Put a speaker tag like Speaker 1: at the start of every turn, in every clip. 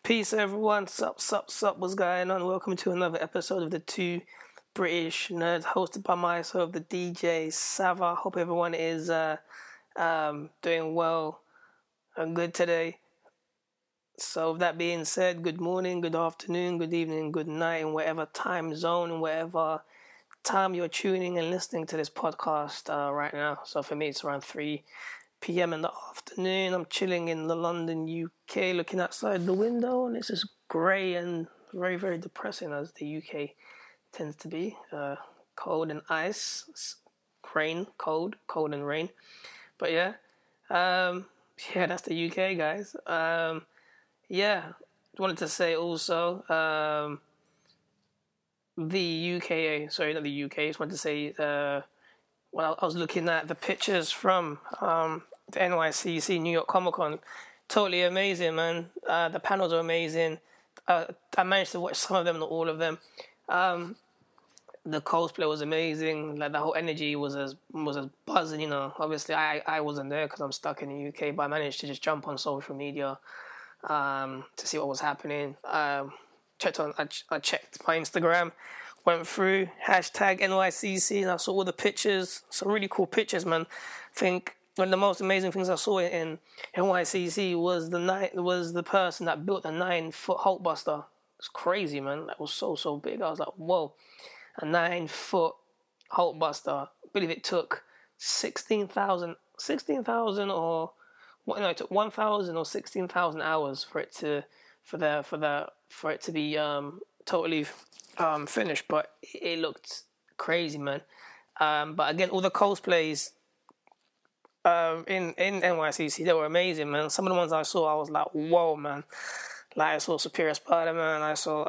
Speaker 1: Peace, everyone. Sup, what's going on? Welcome to another episode of the Two British Nerds, hosted by myself, the DJ Sava. Hope everyone is doing well and good today. So, with that being said, good morning, good afternoon, good evening, good night, in whatever time zone, in whatever time you're tuning and listening to this podcast right now. So, for me, it's around 3 p.m. in the afternoon. I'm chilling in the London, UK, looking outside the window, and it's just grey and very, very depressing, as the UK tends to be. Cold and ice, rain, cold and rain. But yeah, that's the UK, guys. Wanted to say also, the UK, sorry, not the UK, just wanted to say, when I was looking at the pictures from the NYCC, New York Comic Con, totally amazing, man. The panels are amazing. I managed to watch some of them, not all of them. The cosplay was amazing. Like, the whole energy was as buzzing, you know. Obviously, I wasn't there because I'm stuck in the UK, but I managed to just jump on social media to see what was happening. I checked my Instagram, went through hashtag NYCC, and I saw all the pictures. Some really cool pictures, man. I think one of the most amazing things I saw in NYCC was the person that built the 9-foot Hulkbuster. It's crazy, man. That was so big. I was like, whoa, a 9-foot Hulkbuster. I believe it took 16,000 or what? No, it took 1,000 or 16,000 hours for it to be totally finished. But it looked crazy, man. But again, all the cosplays in NYCC, they were amazing, man. Some of the ones I saw, I was like, whoa, man. Like, I saw Superior Spider-Man. I saw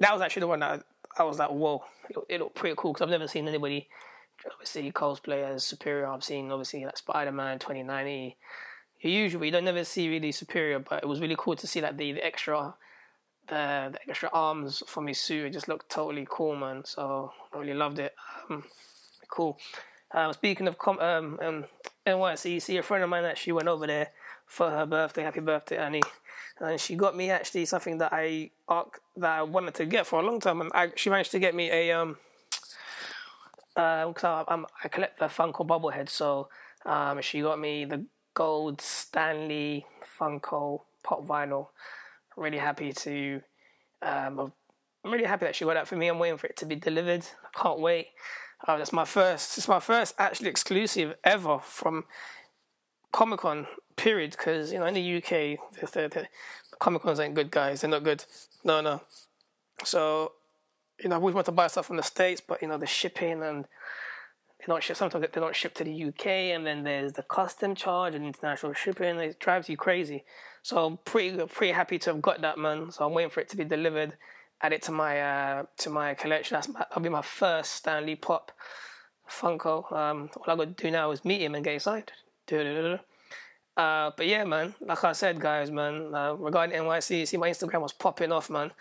Speaker 1: that was actually the one that I was like, whoa. It looked pretty cool because I've never seen anybody obviously cosplay as Superior. I've seen obviously like Spider-Man 2090. You don't never see really Superior, but it was really cool to see like the extra arms from his suit. It just looked totally cool, man. So I really loved it. Cool. Speaking of NYCC, a friend of mine actually went over there for her birthday. Happy birthday, Annie! And she got me actually something that I wanted to get for a long time. And she managed to get me a because I collect the Funko bobblehead. So she got me the gold Stanley Funko pop vinyl. I'm really happy that she got that for me. I'm waiting for it to be delivered. I can't wait. It's my first actually exclusive ever from Comic-Con, period, because, you know, in the UK, the Comic-Cons ain't good, guys. They're not good. No. So, you know, I always want to buy stuff from the States, but, you know, the shipping and sometimes they're not shipped to the UK, and then there's the custom charge and international shipping. It drives you crazy. So I'm pretty happy to have got that, man. So I'm waiting for it to be delivered, add it to my collection. That'll be my first Stanley Pop Funko. All I got to do now is meet him and get signed. But yeah, man, like I said, guys, man, regarding NYC, my Instagram was popping off, man.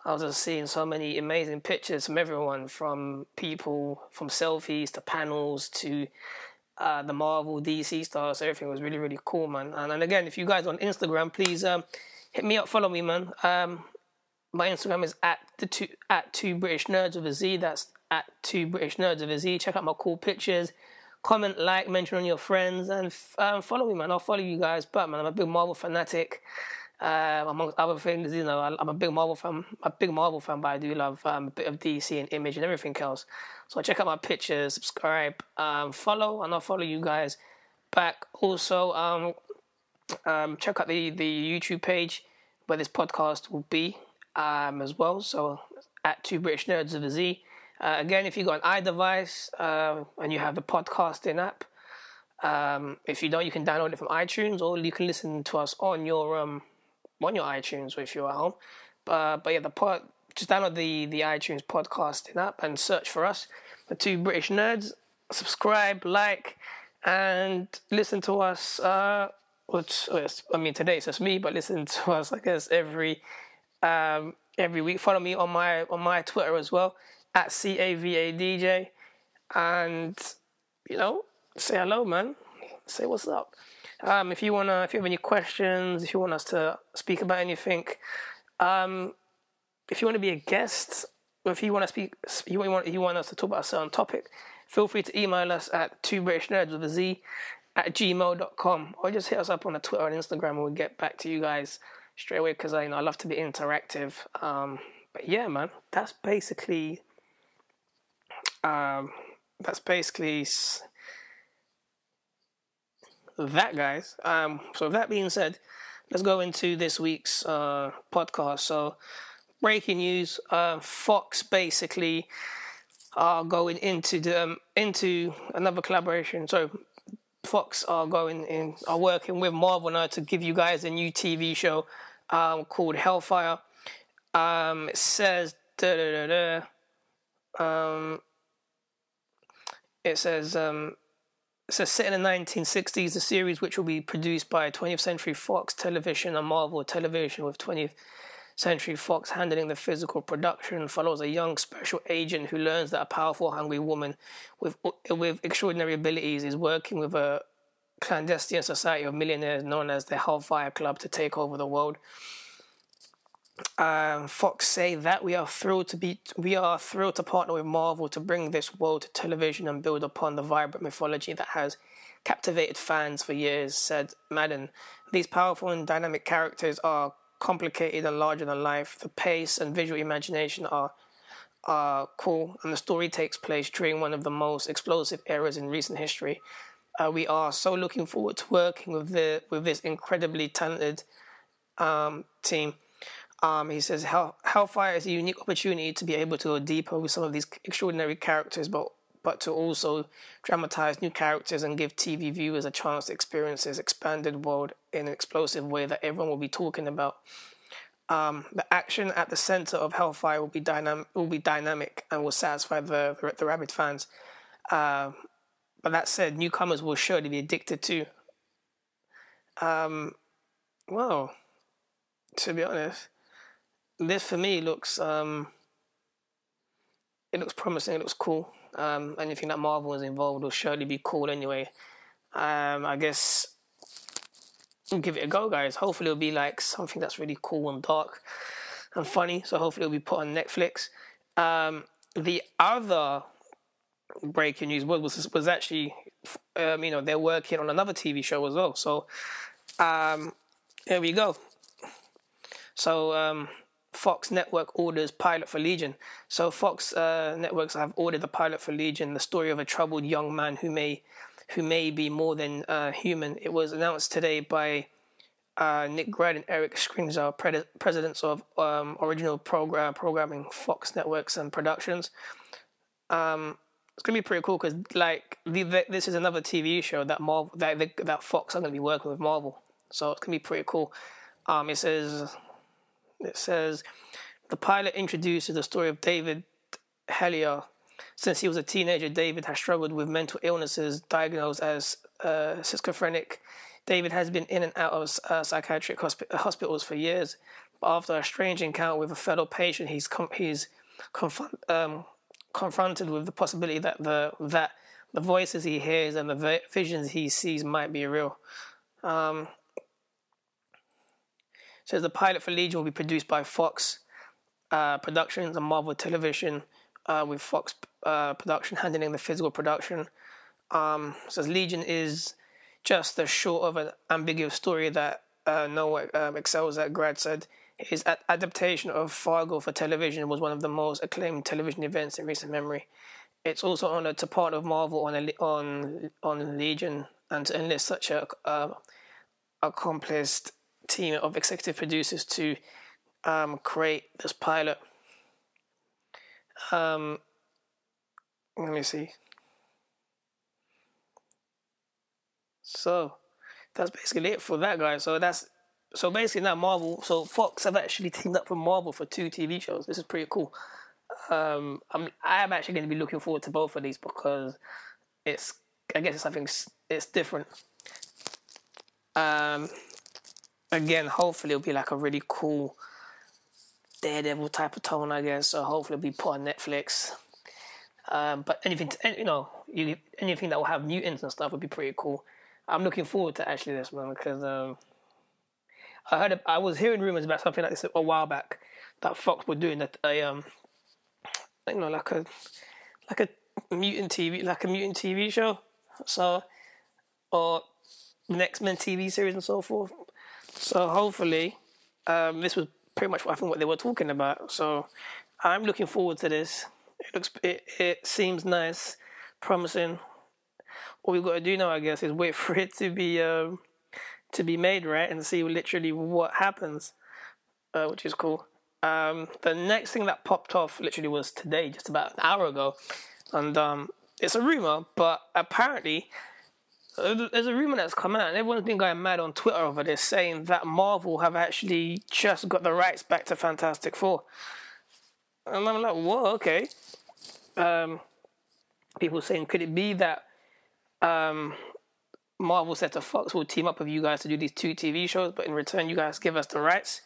Speaker 1: I was just seeing so many amazing pictures from everyone, from people, from selfies to panels to the Marvel, DC stars. Everything was really, really cool, man. And again, if you guys are on Instagram, please hit me up, follow me, man. My Instagram is at two British Nerds with a Z. That's at two British Nerds with a Z. Check out my cool pictures. Comment, like, mention on your friends, and follow me, man. I'll follow you guys. But man, I'm a big Marvel fanatic. Amongst other things, you know, I'm a big Marvel fan. But I do love a bit of DC and Image and everything else. So check out my pictures, subscribe, follow, and I'll follow you guys back. Also, check out the YouTube page where this podcast will be as well. So at two British Nerds with a Z. Again, if you got an iDevice and you have the podcasting app, if you don't, you can download it from iTunes, or you can listen to us on your iTunes if you're at home. But yeah, just download the iTunes podcasting app and search for us, the Two British Nerds. Subscribe, like, and listen to us. Today it's just me, but listen to us, I guess, every week. Follow me on my Twitter as well, at CAVADJ, and, you know, say hello, man. Say what's up. If you have any questions, if you want us to speak about anything, if you want to be a guest, or if you want to speak, you want us to talk about a certain topic, feel free to email us at twobritishnerds with a Z at gmail.com, or just hit us up on the Twitter and Instagram, and we'll get back to you guys straight away, because I love to be interactive. But yeah, man, that's basically that, guys. So with that being said, let's go into this week's podcast. So, breaking news: Fox basically are going into another collaboration. So, Fox are working with Marvel now to give you guys a new TV show called Hellfire. It says it says set in the 1960s, the series, which will be produced by 20th Century Fox Television and Marvel Television, with 20th Century Fox handling the physical production, follows a young special agent who learns that a powerful, hungry woman with extraordinary abilities is working with a clandestine society of millionaires known as the Hellfire Club to take over the world. Fox say that we are thrilled to partner with Marvel to bring this world to television and build upon the vibrant mythology that has captivated fans for years, said Madden. These powerful and dynamic characters are complicated and larger than life. The pace and visual imagination are cool, and the story takes place during one of the most explosive eras in recent history. We are so looking forward to working with this incredibly talented team. He says Hellfire is a unique opportunity to be able to go deeper with some of these extraordinary characters, but to also dramatize new characters and give TV viewers a chance to experience this expanded world in an explosive way that everyone will be talking about. The action at the center of Hellfire will be dynamic and will satisfy the rabid fans. But that said, newcomers will surely be addicted too. Well, to be honest, this for me looks it looks promising. It looks cool. Anything that Marvel is involved will surely be cool anyway. I guess we'll give it a go, guys. Hopefully it'll be like something that's really cool and dark and funny. So hopefully it'll be put on Netflix. The other breaking news was actually, they're working on another TV show as well. So here we go. So Fox Network orders pilot for Legion. So Fox Networks have ordered the pilot for Legion, the story of a troubled young man who may be more than human. It was announced today by Nick Grad and Eric Stringzar, presidents of original programming, Fox Networks and Productions. It's gonna be pretty cool because this is another TV show that that Fox are gonna be working with Marvel. So it's gonna be pretty cool. It says the pilot introduces the story of David Hellier. Since he was a teenager, David has struggled with mental illnesses, diagnosed as schizophrenic. David has been in and out of psychiatric hospitals for years. But after a strange encounter with a fellow patient, he's confronted with the possibility that the voices he hears and the visions he sees might be real. Says the pilot for Legion will be produced by Fox Productions and Marvel Television, with Fox Production handling the physical production. Says Legion is just as short of an ambiguous story that Noah excels at. Grad said his adaptation of Fargo for television was one of the most acclaimed television events in recent memory. It's also honored to partner with Marvel on Legion and to enlist such a accomplished team of executive producers to create this pilot. Let me see. So that's basically it for that, guys. So basically now Fox have actually teamed up with Marvel for 2 TV shows. This is pretty cool. I'm actually going to be looking forward to both of these because it's different. Again, hopefully it'll be like a really cool Daredevil type of tone, I guess. So hopefully it'll be put on Netflix. But anything that will have mutants and stuff would be pretty cool. I'm looking forward to actually this, man, because I was hearing rumors about something like this a while back that Fox were doing like a mutant TV show, so or the X-Men TV series and so forth. So hopefully, this was pretty much what they were talking about. So I'm looking forward to this. It seems nice, promising. All we've got to do now, I guess, is wait for it to be made, right, and see literally what happens, which is cool. The next thing that popped off literally was today, just about an hour ago, and it's a rumor, but apparently there's a rumor that's come out, and everyone's been going mad on Twitter over this, saying that Marvel have actually just got the rights back to Fantastic Four. And I'm like, whoa, okay. People saying, could it be that Marvel said to Fox, we'll team up with you guys to do these 2 TV shows, but in return you guys give us the rights?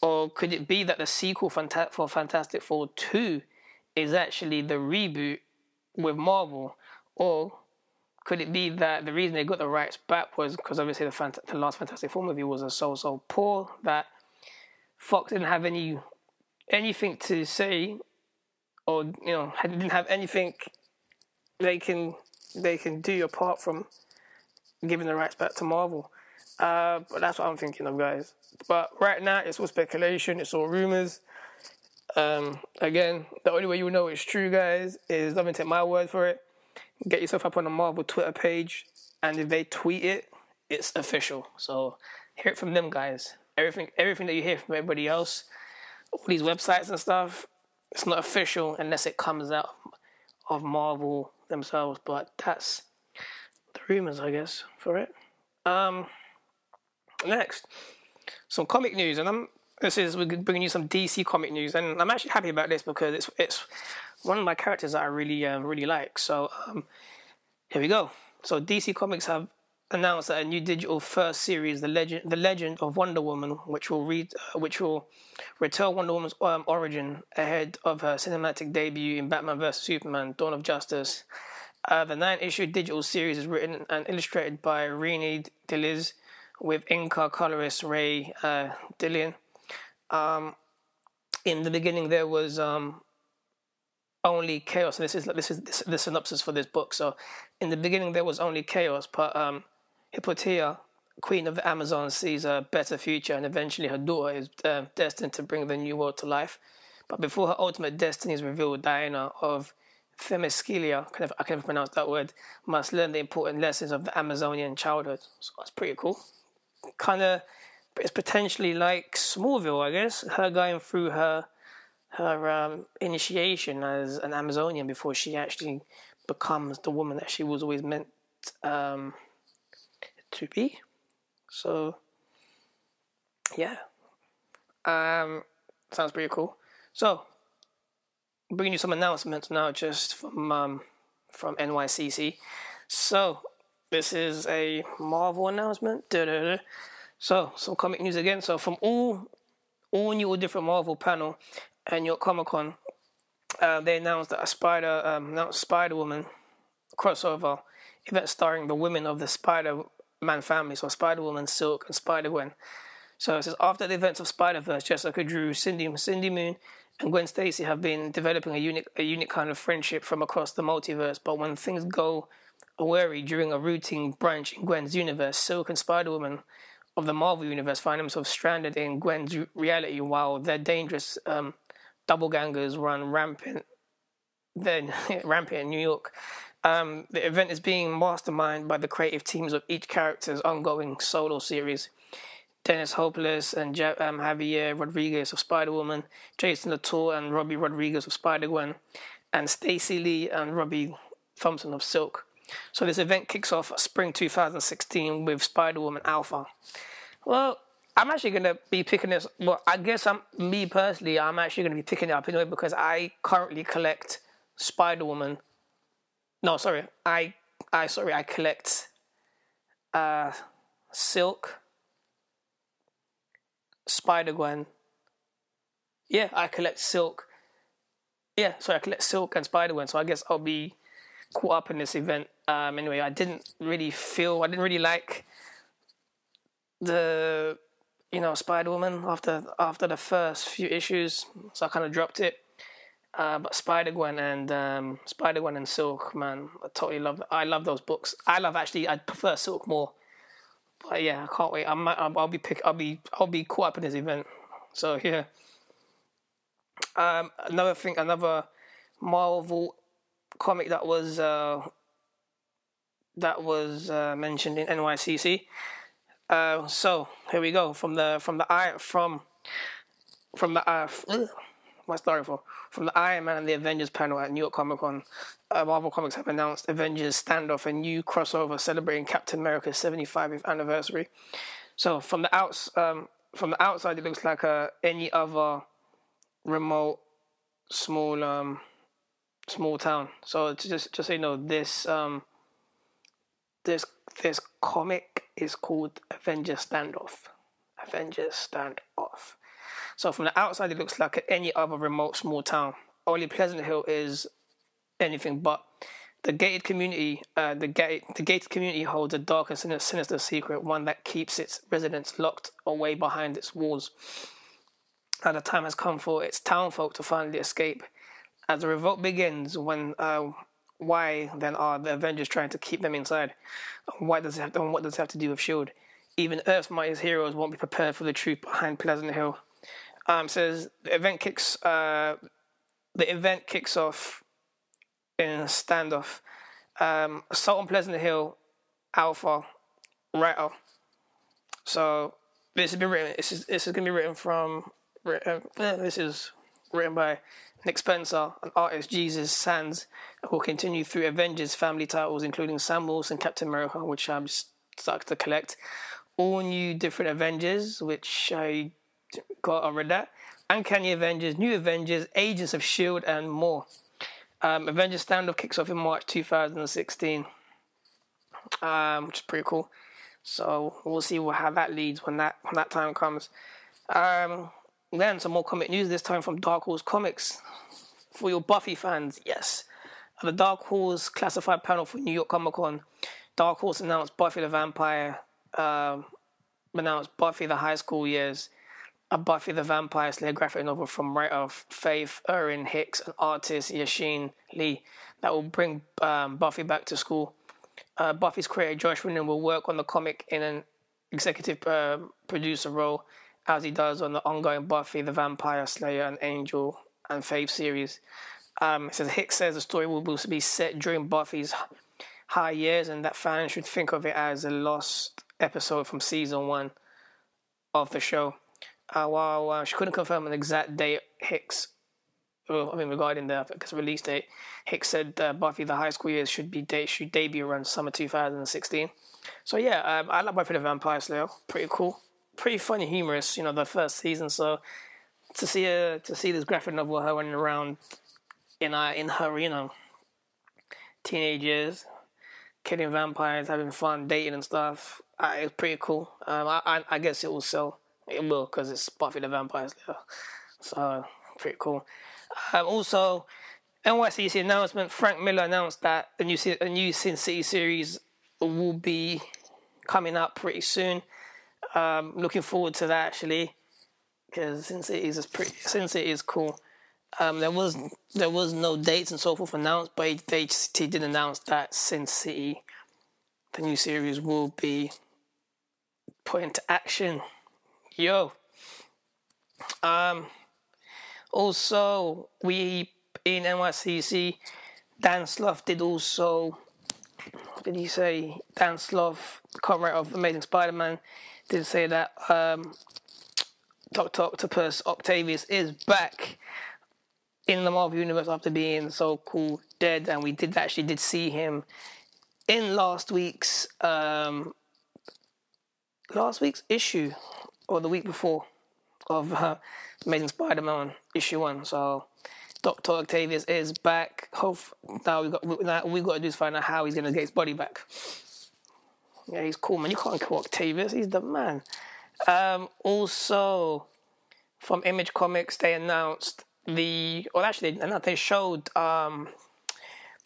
Speaker 1: Or could it be that the sequel for Fantastic Four 2 is actually the reboot with Marvel? Or could it be that the reason they got the rights back was because obviously the last Fantastic Four movie was so poor that Fox didn't have anything to say, or didn't have anything they can do apart from giving the rights back to Marvel. But that's what I'm thinking of, guys. But right now, it's all speculation. It's all rumors. Again, the only way you know it's true, guys, is don't take my word for it. Get yourself up on the Marvel Twitter page, and if they tweet it, it's official. So hear it from them, guys. Everything that you hear from everybody else, all these websites and stuff, it's not official unless it comes out of Marvel themselves. But that's the rumors, I guess, for it. Next, some comic news, and we're bringing you some DC comic news, and I'm actually happy about this because it's one of my characters that I really like. So here we go. So DC Comics have announced that a new digital first series, the Legend of Wonder Woman, which will retell Wonder Woman's origin ahead of her cinematic debut in Batman vs Superman: Dawn of Justice. The 9-issue digital series is written and illustrated by René Deliz, with inker colorist Ray Dillian. In the beginning, there was only chaos. This is the synopsis for this book. So, in the beginning, there was only chaos, but Hippolyta, queen of the Amazon, sees a better future, and eventually her daughter is destined to bring the new world to life. But before her ultimate destiny is revealed, Diana of Themyscira, I can never pronounce that word, must learn the important lessons of the Amazonian childhood. So that's pretty cool. It's potentially like Smallville, I guess. Her going through her initiation as an Amazonian before she actually becomes the woman that she was always meant to be. So, yeah. Sounds pretty cool. So, bringing you some announcements now, just from NYCC. So, this is a Marvel announcement. So, some comic news again. So, from all new different Marvel panel and New York Comic Con, they announced that a Spider-Woman crossover event starring the women of the Spider-Man family. So, Spider-Woman, Silk, and Spider-Gwen. So, it says, after the events of Spider-Verse, Jessica Drew, Cindy Moon, and Gwen Stacy have been developing a unique kind of friendship from across the multiverse. But when things go awry during a routine brunch in Gwen's universe, Silk and Spider-Woman of the Marvel Universe find themselves stranded in Gwen's reality while their dangerous doppelgangers run rampant in New York. The event is being masterminded by the creative teams of each character's ongoing solo series. Dennis Hopeless and Javier Rodriguez of Spider-Woman, Jason Latour and Robbie Rodriguez of Spider-Gwen, and Stacey Lee and Robbie Thompson of Silk. So this event kicks off spring 2016 with Spider-Woman Alpha. Well, I'm actually going to be picking this. Well, I guess I'm actually going to be picking it up anyway because I currently collect Spider-Woman. No, sorry. I collect Silk, Spider-Gwen. Yeah, I collect Silk. Yeah, sorry, I collect Silk and Spider-Gwen. So I guess I'll be caught up in this event. Anyway, I didn't really like the Spider-Woman after the first few issues, so I kind of dropped it. But Spider-Gwen and Silk, man, I totally love. I love those books. I prefer Silk more. But yeah, I can't wait. I'll be caught up in this event. So yeah. Another Marvel comic that was mentioned in NYCC. So here we go from the Iron Man and the Avengers panel at New York Comic Con. Marvel Comics have announced Avengers Standoff, a new crossover celebrating Captain America's 75th anniversary. So from the outside, it looks like any other remote, small town. So just so you know, this comic is called Avengers Standoff. Avengers Standoff. So from the outside, it looks like any other remote small town. Only Pleasant Hill is anything but. The gated community holds a dark and sinister secret, one that keeps its residents locked away behind its walls. And the time has come for its townfolk to finally escape. As the revolt begins, why then are the Avengers trying to keep them inside? What does it have to do with S.H.I.E.L.D.? Even Earth's mightiest heroes won't be prepared for the truth behind Pleasant Hill. Says the event kicks off in a standoff. Assault on Pleasant Hill, Alpha, writer. So this has been written. This is going to be written from. This is written by Nick Spencer and artist Jesus Sands, who will continue through Avengers family titles, including Sam Wilson, Captain America, which I'm stuck to collect. All new different Avengers, which I read that. Uncanny Avengers, New Avengers, Agents of S.H.I.E.L.D. and more. Avengers Standoff kicks off in March 2016, which is pretty cool. So we'll see how that leads when that time comes. Then some more comic news, this time from Dark Horse Comics. For your Buffy fans, yes. At the Dark Horse classified panel for New York Comic Con, Dark Horse announced Buffy the Vampire, announced Buffy the High School Years, a Buffy the Vampire Slayer graphic novel from writer Faith Erin Hicks and artist Yashin Lee that will bring Buffy back to school. Buffy's creator Josh Whedon will work on the comic in an executive producer role, as he does on the ongoing Buffy the Vampire Slayer and Angel and Faith series. It says Hicks says the story will be set during Buffy's high years, and that fans should think of it as a lost episode from season 1 of the show. While she couldn't confirm an exact date, regarding the release date, Hicks said Buffy the High School Years should debut around summer 2016. So yeah, I like Buffy the Vampire Slayer. Pretty cool, pretty funny, humorous. The first season. So to see this graphic novel, her running around in her teenage years, killing vampires, having fun, dating and stuff, it's pretty cool. I guess it will sell. It will, because it's Buffy the Vampire Slayer. So, pretty cool. Also, NYCC announcement, Frank Miller announced that a new Sin City series will be coming up pretty soon. Looking forward to that, actually, because Sin City is cool. There was no dates and so forth announced, but he did announce that Sin City, the new series, will be put into action. Yo. Also, we in NYCC, Dan Slough did also. What did he say? Dan Slough, co-writer of Amazing Spider-Man, did say that Dr. Octopus Octavius is back in the Marvel Universe after being so-called dead, and we did see him in last week's issue, or the week before, of Amazing Spider-Man issue 1. So Dr. Octavius is back. Now we got to do is find out how he's gonna get his body back. Yeah, he's cool, man. You can't kill Octavius. He's the man. Also, from Image Comics, they announced they showed the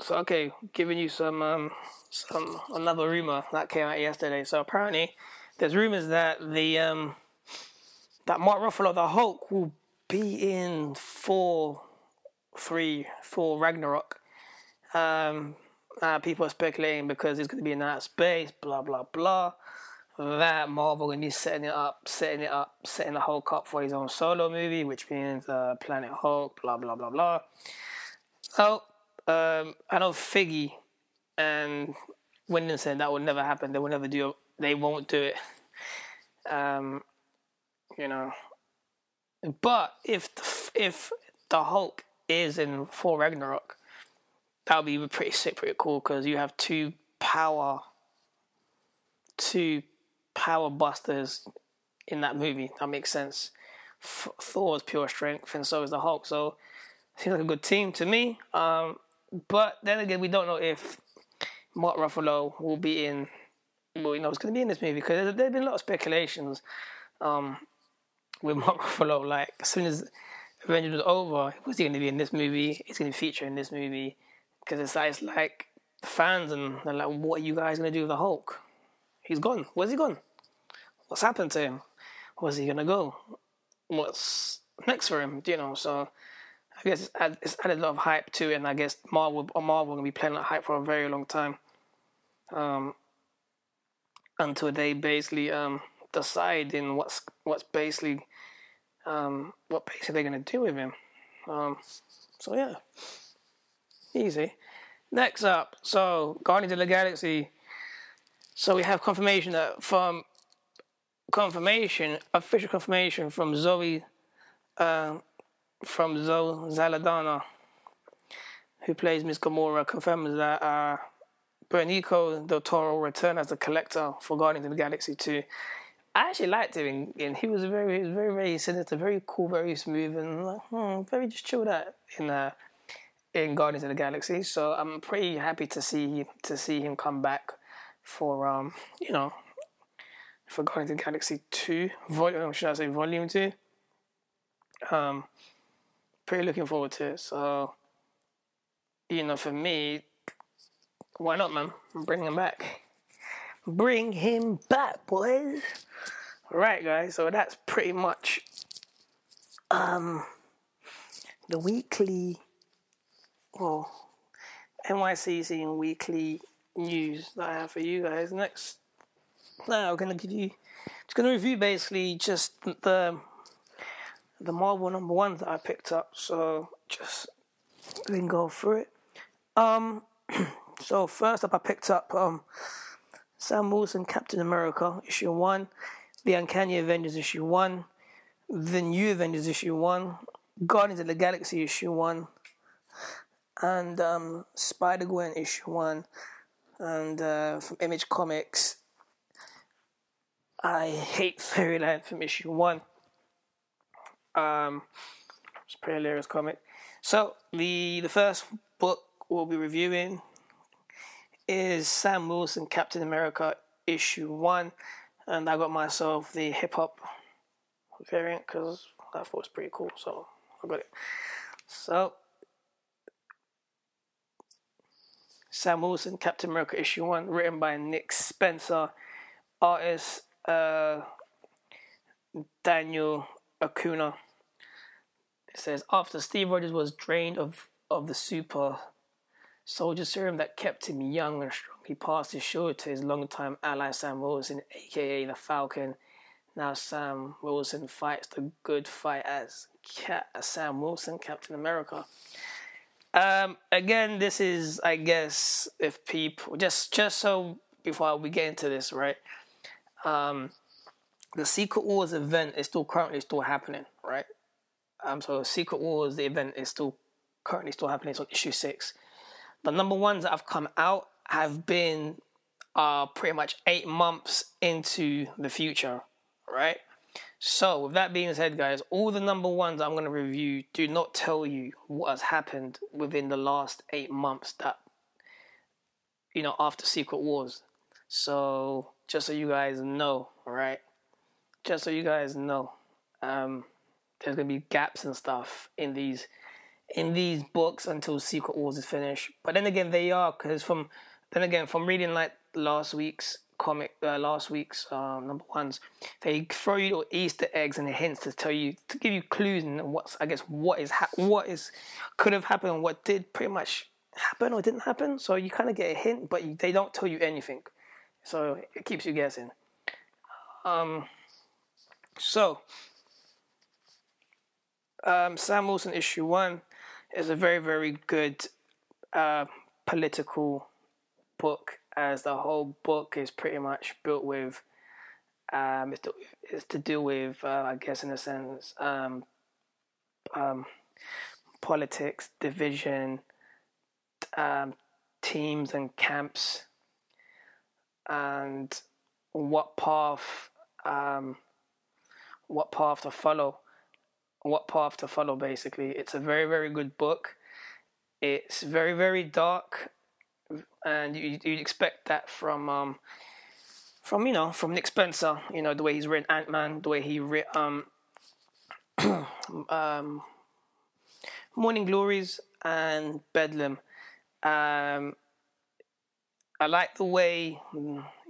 Speaker 1: So okay, giving you some another rumor that came out yesterday. So apparently, there's rumors that that Mark Ruffalo, the Hulk, will be in Thor Ragnarok. People are speculating because it's going to be in outer space, blah blah blah. That Marvel going to be setting the Hulk up for his own solo movie, which means Planet Hulk, blah blah blah blah. So I know Figgy and Wyndham said that will never happen. They will never do it. They won't do it. You know. But if the Hulk is in Thor Ragnarok, that would be pretty sick, pretty cool, because you have two power busters in that movie. That makes sense. Thor is pure strength, and so is the Hulk. So it seems like a good team to me. But then again, we don't know if Mark Ruffalo will be in. Well, it's going to be in this movie, because there's been a lot of speculations with Mark Ruffalo. Like, as soon as Avengers was over, was he going to be in this movie? Is he going to feature in this movie? Because it's like the fans, and they're like, what are you guys going to do with the Hulk? He's gone. Where's he gone? What's happened to him? Where's he going to go? What's next for him? So I guess it's added a lot of hype to it, and I guess Marvel going to be playing that hype for a very long time, until they basically decide in what basically they're going to do with him. So yeah, easy. Next up, so Guardians of the Galaxy. So we have official confirmation from Zoe Saldana, who plays Miss Gamora, confirms that Benicio del Toro will return as the collector for Guardians of the Galaxy 2. I actually liked him, and he was very, very sinister, very cool, very smooth, and very just chilled out in Guardians of the Galaxy. So I'm pretty happy to see him come back for for Guardians of the Galaxy 2, Volume 2. Pretty looking forward to it. So, for me, why not, man? Bring him back. Bring him back, boys. Right, guys. So that's pretty much the weekly, NYCC and weekly news that I have for you guys. Next, now I'm going to review basically just the Marvel number ones that I picked up. So just we can go through it. So first up, I picked up Sam Wilson, Captain America issue 1, The Uncanny Avengers issue 1, The New Avengers issue 1, Guardians of the Galaxy issue 1, and Spider-Gwen issue 1, and from Image Comics, I Hate Fairyland from issue 1. It's a pretty hilarious comic. So the first book we'll be reviewing is Sam Wilson, Captain America issue 1, and I got myself the hip hop variant because I thought it was pretty cool, so I got it. So Sam Wilson, Captain America issue 1, written by Nick Spencer, artist Daniel Acuna. It says, after Steve Rogers was drained of the super soldier serum that kept him young and strong, he passed his shoulder to his longtime ally Sam Wilson, aka the Falcon. Now Sam Wilson fights the good fight as Sam Wilson, Captain America. Again, this is, I guess, if people just so before we get into this, right? The Secret Wars event is currently happening, right? So Secret Wars, the event is currently happening. It's on issue 6. The number ones that have come out have been pretty much 8 months into the future, right? So with that being said, guys, all the number ones I'm going to review do not tell you what has happened within the last 8 months that, after Secret Wars. So just so you guys know, right? Just so you guys know, there's going to be gaps and stuff in these in these books until Secret Wars is finished. But then again, they are, because from reading like last week's comic, last week's number ones, they throw you little Easter eggs and hints to tell you, to give you clues and what could have happened and what did pretty much happen or didn't happen. So you kind of get a hint, but they don't tell you anything. So it keeps you guessing. Sam Wilson issue 1 is a very, very good political book, as the whole book is pretty much built with it's to do with I guess in a sense politics, division, teams and camps, and what path to follow. Basically, it's a very, very good book. It's very, very dark, and you'd expect that from Nick Spencer. You know, the way he's written Ant-Man, the way he written Morning Glories and Bedlam. I like the way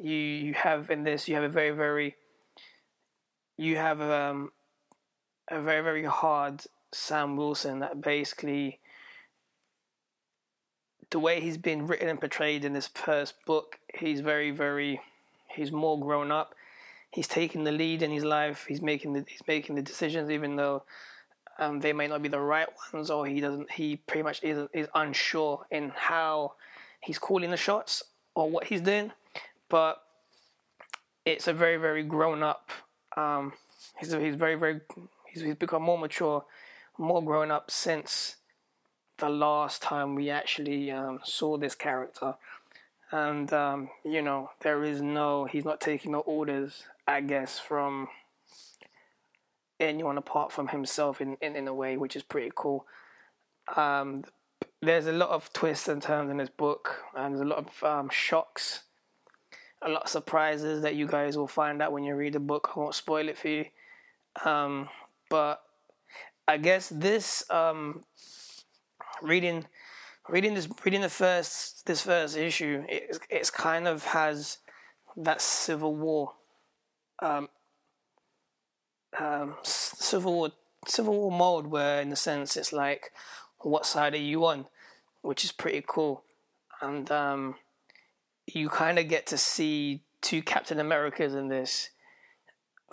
Speaker 1: you have in this. You have a very, very hard Sam Wilson that basically, the way he's been written and portrayed in this first book, he's more grown up. He's taking the lead in his life. He's making the decisions, even though they may not be the right ones, or he pretty much is unsure in how he's calling the shots or what he's doing. But it's a very, very grown up. He's become more mature, more grown up since the last time we actually saw this character. And he's not taking no orders, I guess, from anyone apart from himself in a way, which is pretty cool. There's a lot of twists and turns in this book, and there's a lot of shocks, a lot of surprises that you guys will find out when you read the book. I won't spoil it for you. But I guess this reading this first issue, it's kind of has that Civil War mode, where in a sense it's like, what side are you on, which is pretty cool. And you kind of get to see two Captain Americas in this,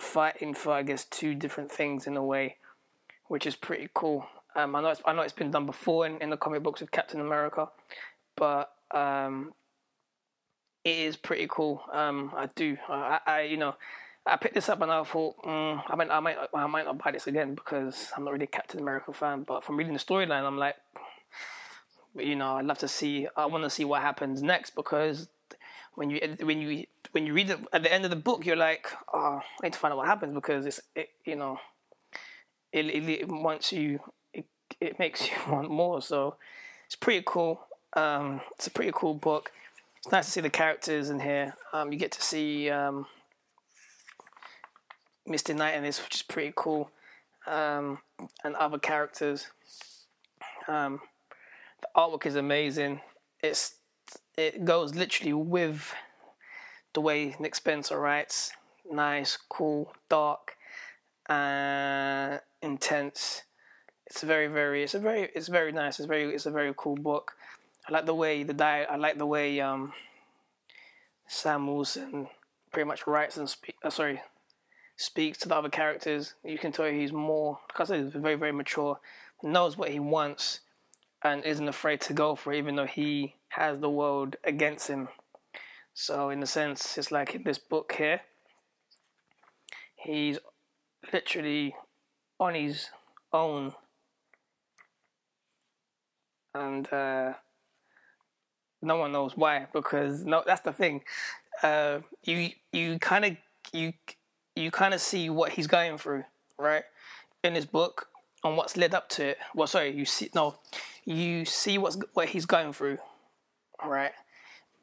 Speaker 1: fighting for, I guess, two different things in a way, which is pretty cool. I know it's been done before in the comic books with Captain America, but it is pretty cool. I picked this up and I thought, I might not buy this again because I'm not really a Captain America fan. But from reading the storyline, I'm like, I want to see what happens next, because when you read it at the end of the book, you're like, oh, I need to find out what happens, because it makes you want more. So it's pretty cool. It's a pretty cool book. It's nice to see the characters in here. You get to see Misty Knight in this, which is pretty cool, and other characters. The artwork is amazing. It goes literally with the way Nick Spencer writes. Nice, cool, dark, intense. It's very nice. It's a very cool book. I like the way Sam Wilson pretty much writes and speaks to the other characters. You can tell he's more, because he's very, very mature, knows what he wants, and isn't afraid to go for it, even though he has the world against him. So in a sense, it's like in this book here, he's literally on his own, and no one knows why, because that's the thing. You kind of see what he's going through, right, in his book, and what's led up to it. Well, sorry, you see what he's going through, right?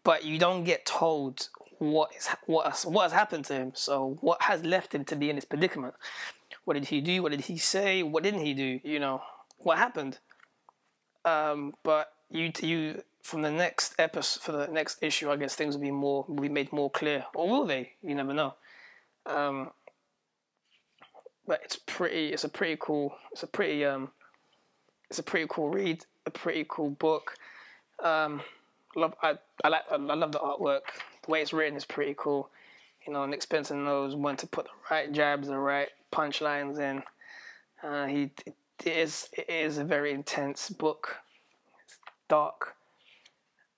Speaker 1: But you don't get told what has happened to him. So what has left him to be in this predicament? What did he do? What did he say? What didn't he do? What happened? But you from the next episode for the next issue, I guess things will be made more clear, or will they? You never know. But it's a pretty cool read, a pretty cool book. I love the artwork. The way it's written is pretty cool. You know, Nick Spencer knows when to put the right jabs, the right punchlines in. It is a very intense book. It's dark,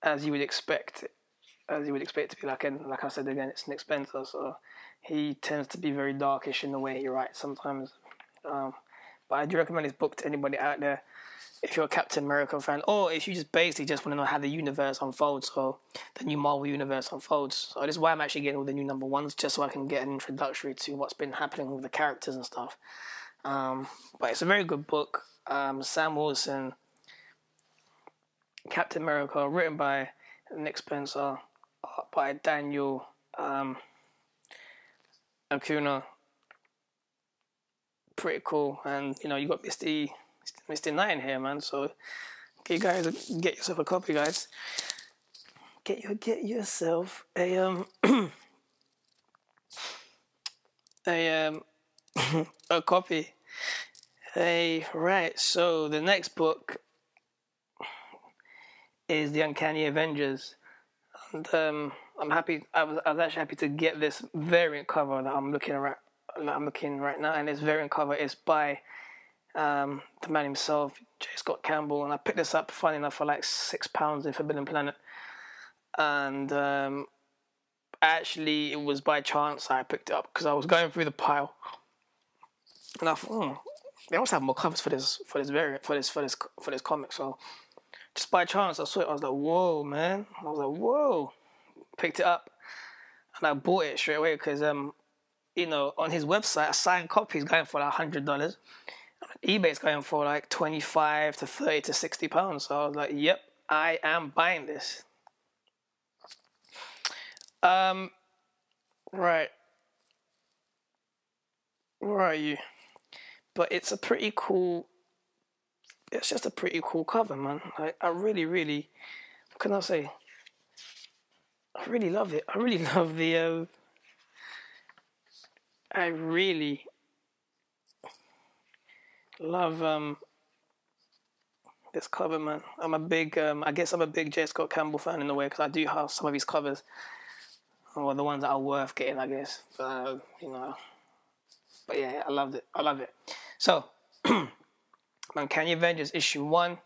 Speaker 1: as you would expect. As you would expect it to be. Like I said again, it's Nick Spencer, so he tends to be very darkish in the way he writes sometimes. But I do recommend this book to anybody out there. If you're a Captain America fan, or if you just basically just want to know how the universe unfolds, or the new Marvel universe unfolds. So this is why I'm actually getting all the new number ones, just so I can get an introductory to what's been happening with the characters and stuff. But it's a very good book. Sam Wilson, Captain America, written by Nick Spencer, art by Daniel Acuna. Pretty cool, and you know you got Mr. Knight in here, man. So you guys get yourself a copy, guys. Get yourself a a copy. Hey, right. So the next book is The Uncanny Avengers, and I'm happy. I was actually happy to get this variant cover that I'm looking right now, and this variant cover is by the man himself, J. Scott Campbell, and I picked this up, funny enough, for like £6 in Forbidden Planet, and actually it was by chance I picked it up because I was going through the pile, and I thought, they must have more covers for this variant for this comic. So just by chance I saw it, I was like, whoa, man! I was like, whoa! Picked it up, and I bought it straight away because you know, on his website, a signed copy is going for like $100. eBay's going for like 25 to 30 to 60 pounds. So I was like, yep, I am buying this. Right. Where are you? But it's just a pretty cool cover, man. I really, what can I say? I really love it. I really love the, I really love this cover, man. I'm a big J. Scott Campbell fan in a way, because I do have some of his covers, or the ones that are worth getting, I guess. You know, but yeah, I loved it. So, Uncanny Avengers issue 1.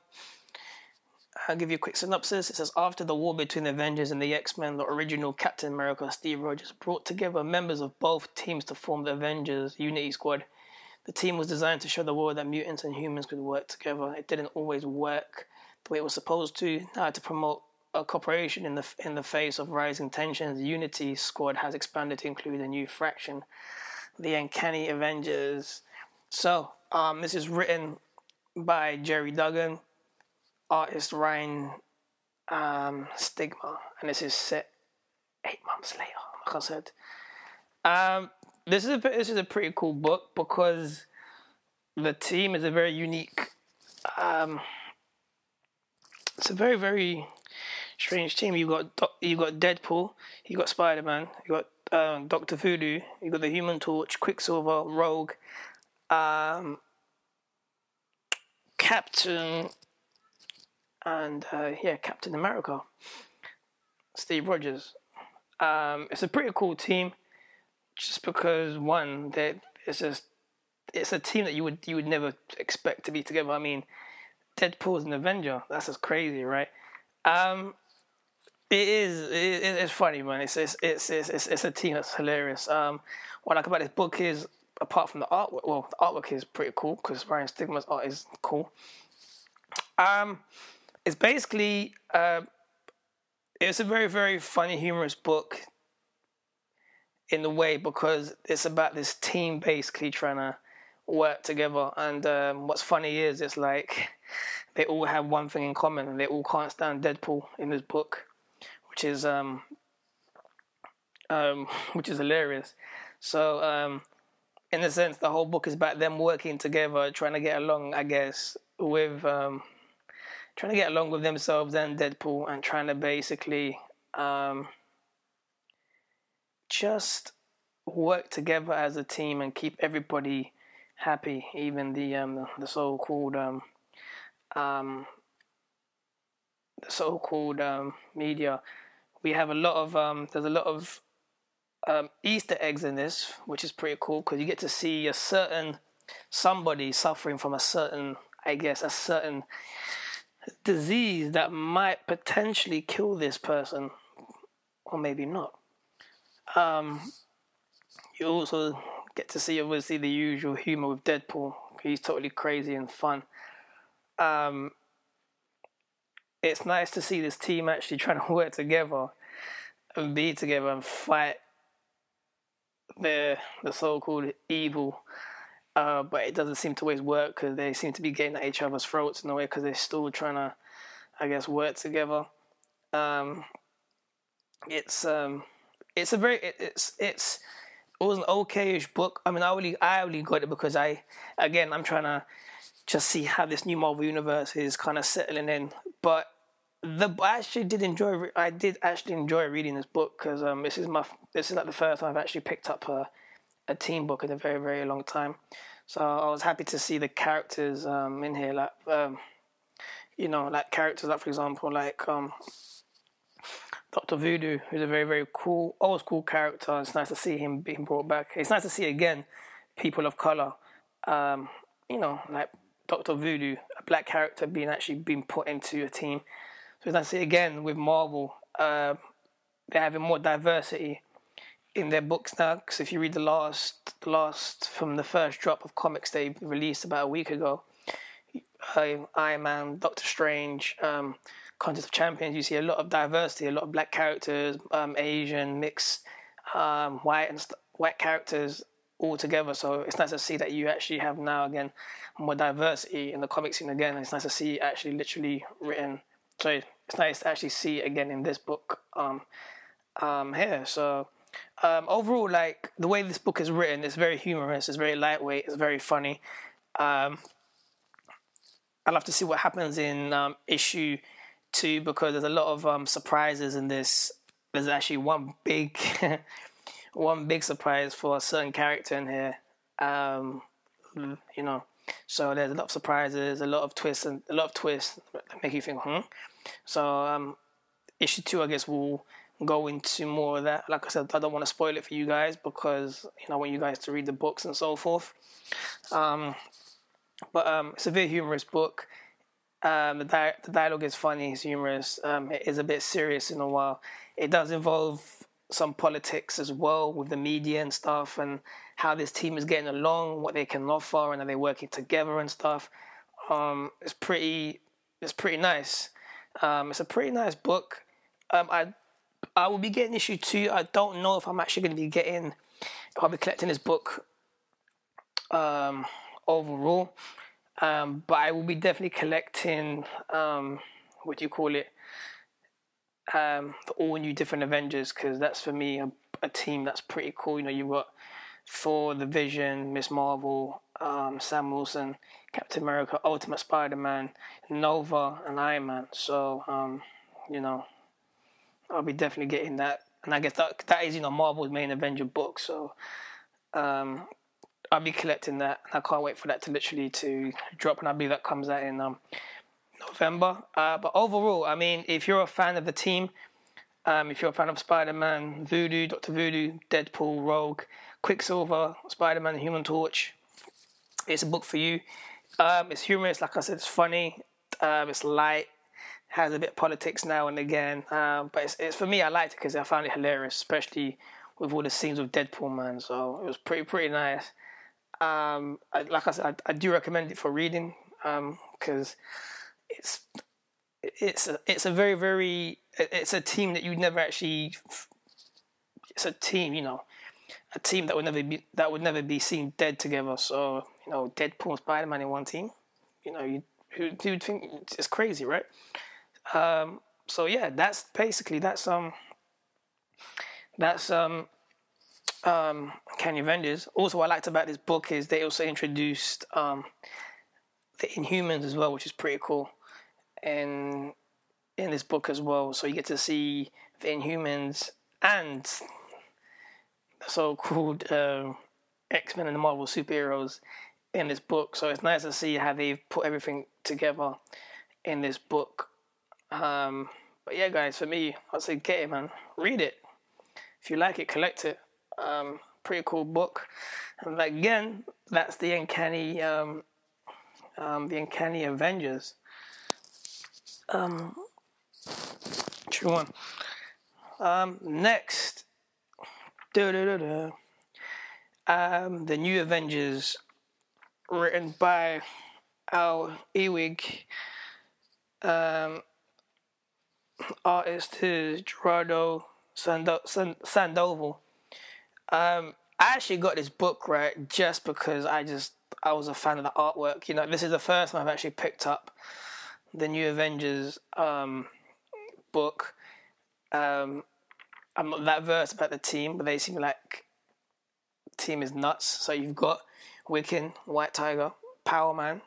Speaker 1: I'll give you a quick synopsis. It says, after the war between the Avengers and the X-Men, the original Captain America, Steve Rogers, brought together members of both teams to form the Avengers Unity Squad. The team was designed to show the world that mutants and humans could work together. It didn't always work the way it was supposed to. Now, to promote a cooperation in the face of rising tensions, the Unity Squad has expanded to include a new fraction, the Uncanny Avengers. So, this is written by Jerry Duggan, artist Ryan Stigma, and this is set 8 months later, like I said. This is a pretty cool book because the team is a very unique. It's a very, very strange team. You got Deadpool, you got Spider-Man, you got Dr. Voodoo, you got the Human Torch, Quicksilver, Rogue, Captain, and Captain America, Steve Rogers. It's a pretty cool team, just because one, it's a team that you would never expect to be together. I mean, Deadpool's an Avenger. That's just crazy, right? It's funny, man. It's a team that's hilarious. What I like about this book is, apart from the artwork, well, the artwork is pretty cool because Ryan Stigma's art is cool. It's basically it's a very, very funny, humorous book in a way, because it's about this team basically trying to work together. And what's funny is, it's like they all have one thing in common, and they all can't stand Deadpool in this book, which is hilarious. So in a sense, the whole book is about them working together, trying to get along, I guess, with trying to get along with themselves and Deadpool, and trying to basically just work together as a team and keep everybody happy, even the so-called media. We have a lot of there's a lot of Easter eggs in this, which is pretty cool because you get to see a certain somebody suffering from a certain, I guess, a certain disease that might potentially kill this person, or maybe not. You also get to see, obviously, the usual humor with Deadpool. He's totally crazy and fun. It's nice to see this team actually trying to work together and be together and fight the so-called evil. But it doesn't seem to always work because they seem to be getting at each other's throats in a way because they're still trying to, I guess, work together. It was an okay-ish book. I mean, I only got it because I'm trying to just see how this new Marvel universe is kind of settling in. But I did actually enjoy reading this book because this is like the first time I've actually picked up a team book in a very, very long time. So I was happy to see the characters in here, like like characters like, for example, like Dr. Voodoo, who's a very, very cool, old school character. It's nice to see him being brought back. It's nice to see again people of color, like Dr. Voodoo, a black character being put into a team. So it's nice to see again with Marvel, they're having more diversity in their books now. Because if you read the last from the first drop of comics they released about a week ago, Iron Man, Doctor Strange, Contest of Champions, you see a lot of diversity, a lot of black characters, Asian, mixed, white characters all together. So it's nice to see that you actually have now again more diversity in the comic scene again. It's nice to see actually literally written. So it's nice to actually see it again in this book here. So overall, like the way this book is written, it's very humorous, it's very lightweight, it's very funny. I'd love to see what happens in issue 2 because there's a lot of surprises in this. There's actually one big surprise for a certain character in here. So there's a lot of surprises, a lot of twists that make you think, So issue 2, I guess, will go into more of that. Like I said, I don't want to spoil it for you guys because I want you guys to read the books and so forth. But it's a very humorous book. The dialogue is funny, it's humorous. It is a bit serious in a while. It does involve some politics as well with the media and stuff, and how this team is getting along, what they can offer, and are they working together and stuff. It's pretty nice. It's a pretty nice book. I will be getting issue 2. I don't know if I'm actually going to be I'll be collecting this book overall. But I will be definitely collecting, the all new different Avengers, because that's for me a team that's pretty cool. You've got Thor, The Vision, Miss Marvel, Sam Wilson, Captain America, Ultimate Spider-Man, Nova, and Iron Man. So, I'll be definitely getting that. And I guess that is, Marvel's main Avenger book. So, I'll be collecting that, and I can't wait for that to drop, and I believe that comes out in November. But overall, I mean, if you're a fan of the team, if you're a fan of Spider-Man, Voodoo, Dr. Voodoo, Deadpool, Rogue, Quicksilver, Spider-Man, Human Torch, it's a book for you. It's humorous, like I said, it's funny, it's light, has a bit of politics now and again, but it's for me, I liked it because I found it hilarious, especially with all the scenes with Deadpool, man. So it was pretty nice. Like I said, I do recommend it for reading because it's a very, very, it's a team that you'd never actually. It's a team, a team that would never be seen dead together. So Deadpool and Spider-Man in one team. Who'd think it's crazy, right? So yeah, that's Uncanny Avengers. Also, what I liked about this book is they also introduced the Inhumans as well, which is pretty cool. in this book as well. So you get to see the Inhumans and the so-called X-Men and the Marvel superheroes in this book. So it's nice to see how they've put everything together in this book. But yeah, guys, for me, I'd say get it, man. Read it. If you like it, collect it. Pretty cool book. And again, that's the Uncanny Avengers. True one. Next, the New Avengers, written by Al Ewing. Artist is Gerardo Sandoval. I actually got this book, right, just because I was a fan of the artwork. You know, this is the first time I've actually picked up the New Avengers book. I'm not that versed about the team, but they seem like the team is nuts. So you've got Wiccan, White Tiger, Power Man,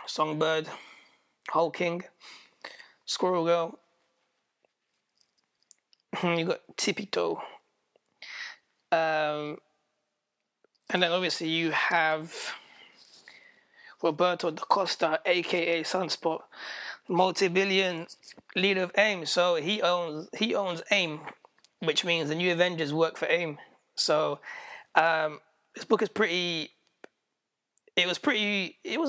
Speaker 1: Songbird, Hulking, Squirrel Girl. You got Tippy Toe. And then obviously you have Roberto da Costa, aka Sunspot, multi-billion leader of AIM. So he owns AIM, which means the New Avengers work for AIM. So this book is pretty. It was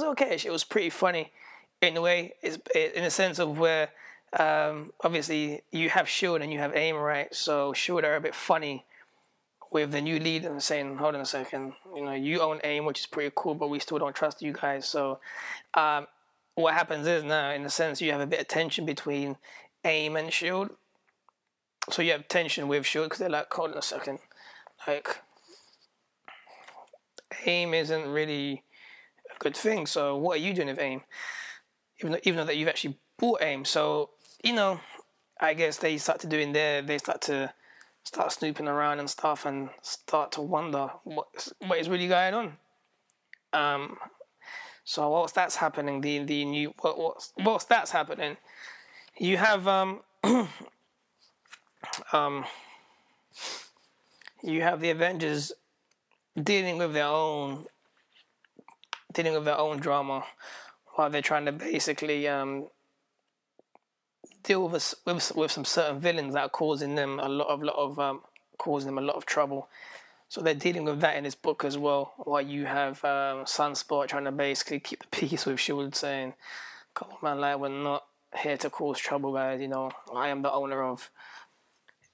Speaker 1: okay. It was pretty funny in a way. In a sense of where obviously you have SHIELD and you have AIM, right? So SHIELD are a bit funny with the new lead and saying, hold on a second, you know, you own AIM, which is pretty cool, but we still don't trust you guys. So what happens is now, in a sense, you have a bit of tension between AIM and SHIELD. So you have tension with SHIELD because they're like, hold on a second, like, AIM isn't really a good thing, so what are you doing with AIM? Even though that you've actually bought AIM. So, you know, I guess they start snooping around and stuff and start to wonder what is really going on. So whilst that's happening, whilst that's happening, you have you have the Avengers dealing with their own drama while they're trying to basically deal with some certain villains that are causing them a lot of trouble. So they're dealing with that in this book as well. While you have Sunspot trying to basically keep the peace with SHIELD, saying, "Come on, man, like, we're not here to cause trouble, guys. You know, I am the owner of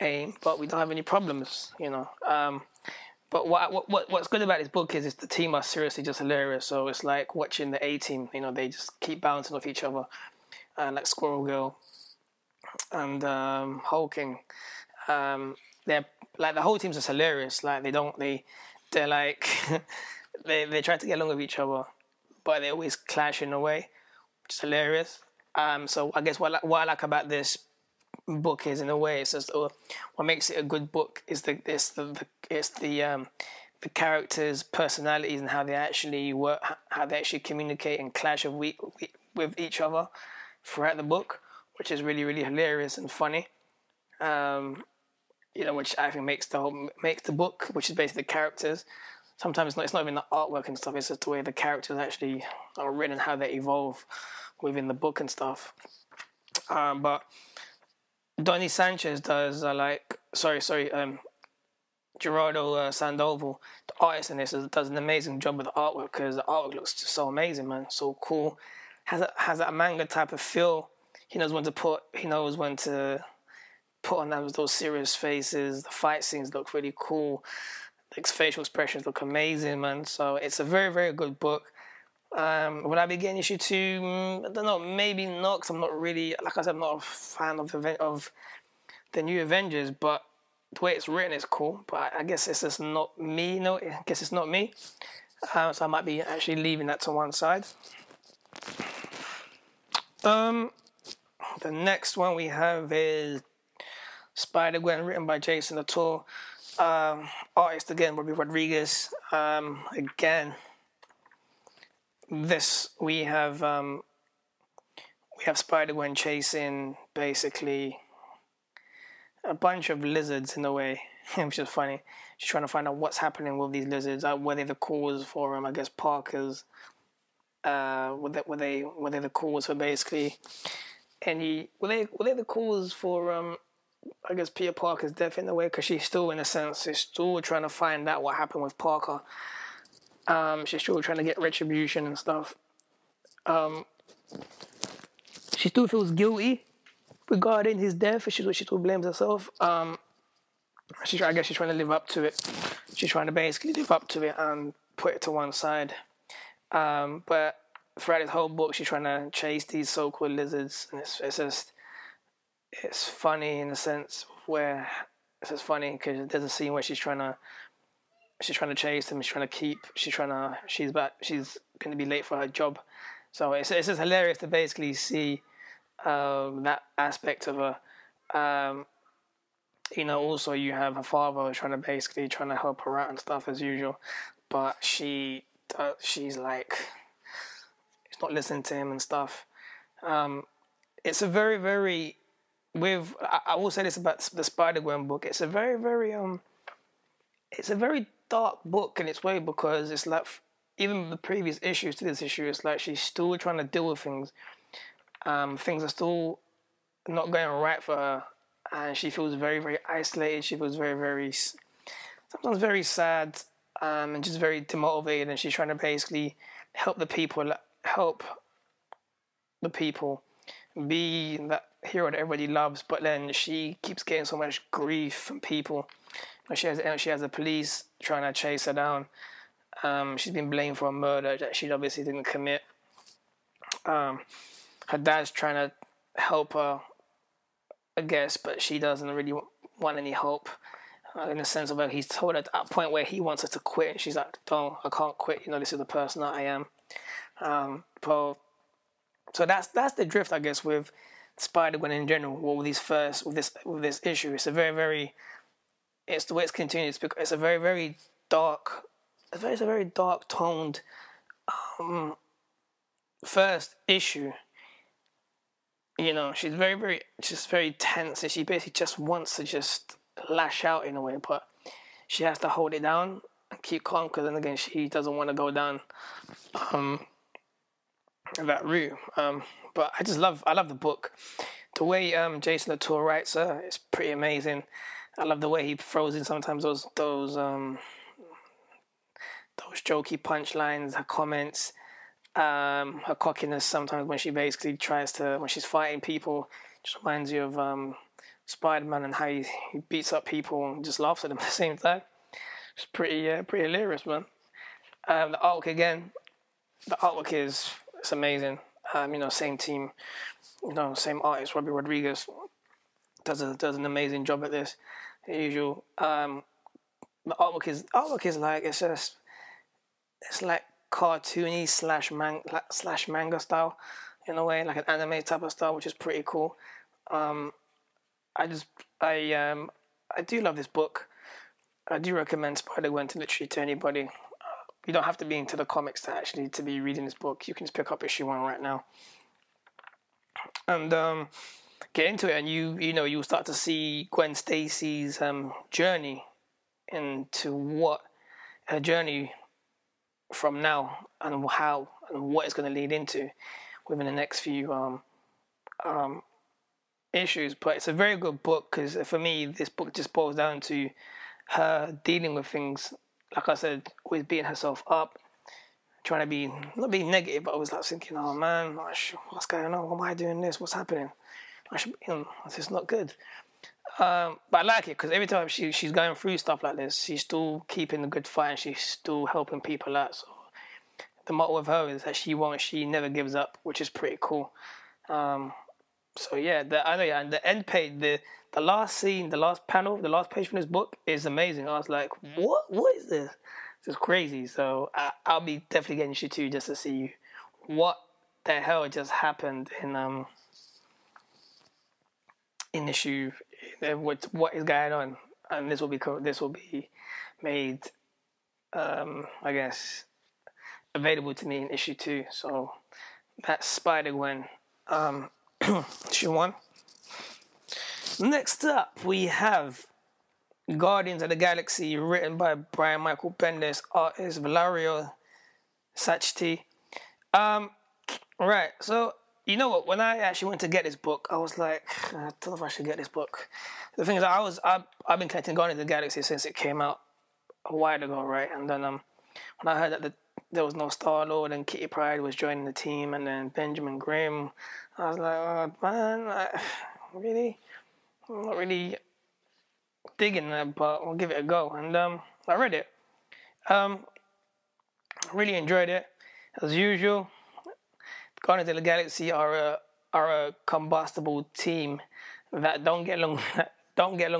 Speaker 1: AIM, but we don't have any problems. You know." But what's good about this book is the team are seriously just hilarious. So it's like watching the A-Team. You know, they just keep bouncing off each other, like Squirrel Girl and Hulking. They're like, the whole team's just hilarious. Like they're like they try to get along with each other, but they always clash in a way, which is hilarious. So I guess what I like about this book is, in a way, it's just what makes it a good book is the characters' personalities and how they actually work, how they actually communicate and clash with each other throughout the book, which is really, really hilarious and funny. You know, which I think makes the book, which is basically the characters. Sometimes it's not even the artwork and stuff. It's just the way the characters actually are written and how they evolve within the book and stuff. But Donny Sanchez does Gerardo Sandoval, the artist in this, does an amazing job with the artwork, because the artwork looks just so amazing, man. So cool. Has that manga type of feel. He knows when to put on those serious faces. The fight scenes look really cool. The facial expressions look amazing, man. So it's a very, very good book. Would I be getting issue 2? I don't know, maybe not, because I'm not really, like I said, I'm not a fan of the New Avengers, but the way it's written is cool. But I guess it's just not me. No, I guess it's not me. So I might be actually leaving that to one side. The next one we have is Spider-Gwen, written by Jason Latour. Artist again, Robbie Rodriguez. Again, this we have Spider-Gwen chasing basically a bunch of lizards in a way, which is funny. She's trying to find out what's happening with these lizards. Were they the cause for I guess Parker's? Were they the cause for basically any? Were they the cause for I guess Peter Parker's death in a way? Because she's still, in a sense, is still trying to find out what happened with Parker. She's still trying to get retribution and stuff. She still feels guilty regarding his death. She still blames herself. I guess she's trying to live up to it. She's trying to basically live up to it and put it to one side. But throughout this whole book, she's trying to chase these so-called lizards, and it's funny in the sense where it's just funny because there's a scene where she's trying to chase them. She's going to be late for her job. So it's just hilarious to basically see that aspect of her. Also you have her father trying to help her out and stuff as usual, but she's like, she's not listening to him and stuff. It's a very, very I will say this about the Spider-Gwen book. It's a very, very it's a very dark book in its way, because it's like even the previous issues to this issue, it's like she's still trying to deal with things. Things are still not going right for her, and she feels very, very isolated. She feels very, very, sometimes very sad, and just very demotivated. And she's trying to basically help the people be that hero that everybody loves. But then she keeps getting so much grief from people. She has the police trying to chase her down. She's been blamed for a murder that she obviously didn't commit. Her dad's trying to help her, I guess, but she doesn't really want any help. In the sense of where he's told her at a point where he wants her to quit, and she's like, "No, I can't quit. This is the person that I am." So that's the drift, I guess, with Spider-Gwen in general. With this issue, it's a very, very, it's the way it's continued. It's a very, very dark, it's a very dark toned first issue. She's very, very, just very tense, and she basically just wants to just lash out in a way, but she has to hold it down and keep calm, because then again, she doesn't want to go down that route. But I love the book. The way Jason Latour writes her is pretty amazing. I love the way he throws in sometimes those jokey punchlines, her comments. Her cockiness sometimes when she basically when she's fighting people, just reminds you of Spider-Man and how he beats up people and just laughs at them at the same time. It's pretty hilarious, man. The artwork is amazing. Same team, same artist, Robbie Rodriguez does an amazing job at this. As usual. The artwork is like, it's like cartoony slash manga style in a way, like an anime type of style, which is pretty cool. I do love this book. I do recommend Spider-Gwen to anybody. You don't have to be into the comics to be reading this book. You can just pick up issue 1 right now and get into it, and you'll start to see Gwen Stacy's journey into what her journey from now and how and what it's going to lead into within the next few issues. But it's a very good book, because for me this book just boils down to her dealing with things, like I said, always beating herself up, trying to be not being negative, but I was like thinking, oh man, what's going on? Why am I doing this? What's happening? This is not good. But I like it, because every time she's going through stuff like this, she's still keeping the good fight, and she's still helping people out. So the motto of her is that she never gives up, which is pretty cool. So yeah, and the end page, the last scene, the last panel, the last page from this book is amazing. I was like, what is this? This is crazy. So I'll be definitely getting issue 2 just to see what the hell just happened in issue. What is going on, and this will be made, I guess, available to me in issue 2. So that's Spider-Gwen, issue 1. Next up, we have Guardians of the Galaxy, written by Brian Michael Bendis, artist Valerio Sacheti. Right, so you know what? When I actually went to get this book, I was like, I don't know if I should get this book. The thing is, I've been collecting Guardians of the Galaxy since it came out a while ago, right? And then when I heard that there was no Star-Lord and Kitty Pryde was joining the team, and then Benjamin Grimm, I was like, oh man, really? I'm not really digging that, but I'll give it a go. And I read it. Really enjoyed it. As usual, Guardians of the Galaxy are a combustible team that don't get along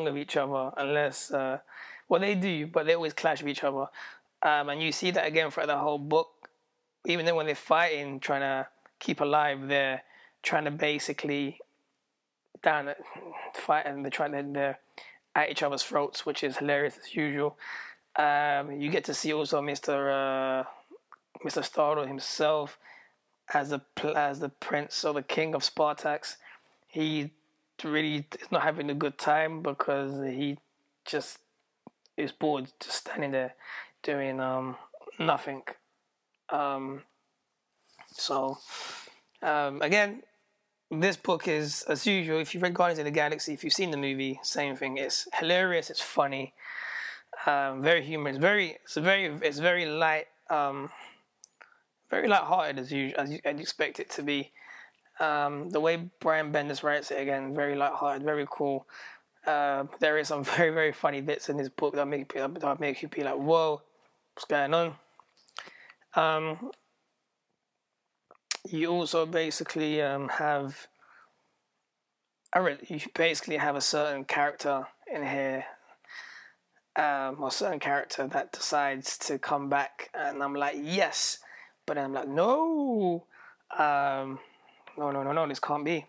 Speaker 1: with each other unless well, they do, but they always clash with each other. And you see that again throughout the whole book. Even then when they're fighting, trying to keep alive, they're trying to basically fight, and they're at each other's throats, which is hilarious as usual. You get to see also Mr. Star-Lord himself as the prince or the king of Spartax. He really is not having a good time because he just is bored, just standing there doing nothing. Again, this book is, as usual, if you've read Guardians of the Galaxy, if you've seen the movie, same thing. It's hilarious, it's funny, very humorous, it's very light, very light-hearted as you'd expect it to be. The way Brian Bendis writes it, again, very light-hearted, very cool. There is some very, very funny bits in this book that make you be like, whoa, what's going on? You also basically have a certain character in here, or a certain character that decides to come back, and I'm like, yes, but then I'm like, no, no, this can't be.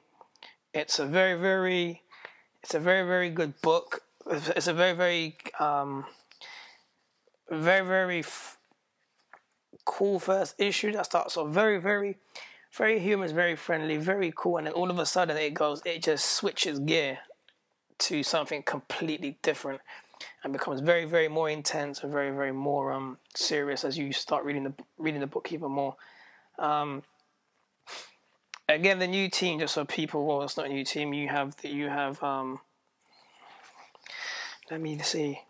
Speaker 1: It's a very, very good book. It's a very, very, very cool first issue that starts off very, very, very humorous, very friendly, very cool, and then all of a sudden it just switches gear to something completely different and becomes very, very more intense and very, very more serious as you start reading the book even more. Again, the new team, just so people, well, it's not a new team. You have let me see.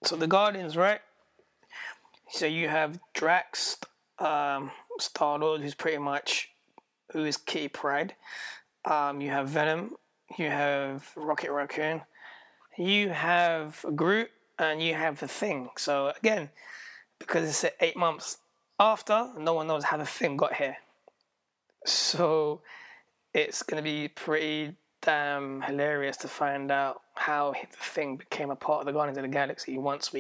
Speaker 1: So the Guardians, right? So you have Drax, Star-Lord, who is Kitty Pryde. You have Venom. You have Rocket Raccoon. You have Groot, and you have the Thing. So again, because it's 8 months after, no one knows how the Thing got here. So it's going to be pretty damn hilarious to find out how the Thing became a part of the Guardians of the Galaxy once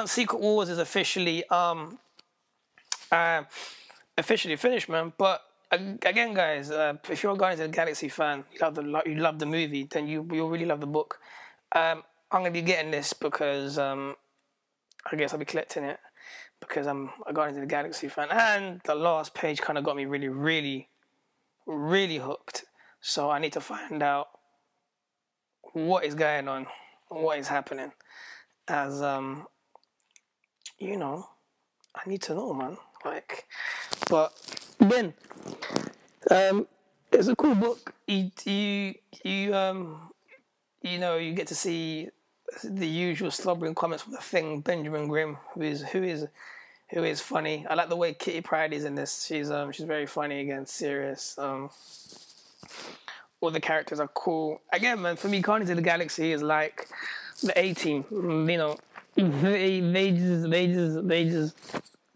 Speaker 1: Secret Wars is officially finished, man. But again, guys, if you're a Guardians of the Galaxy fan, you love the movie, then you'll really love the book. I'm gonna be getting this because I guess I'll be collecting it because I'm a Guardians of the Galaxy fan, and the last page kind of got me really, really, really hooked. So I need to find out what is going on, what is happening, as I need to know, man. But again, it's a cool book. You get to see the usual slobbering comments from the Thing, Benjamin Grimm, who is funny. I like the way Kitty Pryde is in this. She's very funny, again, serious. All the characters are cool. Again, man, for me, Guardians of the Galaxy is like the A-Team. They just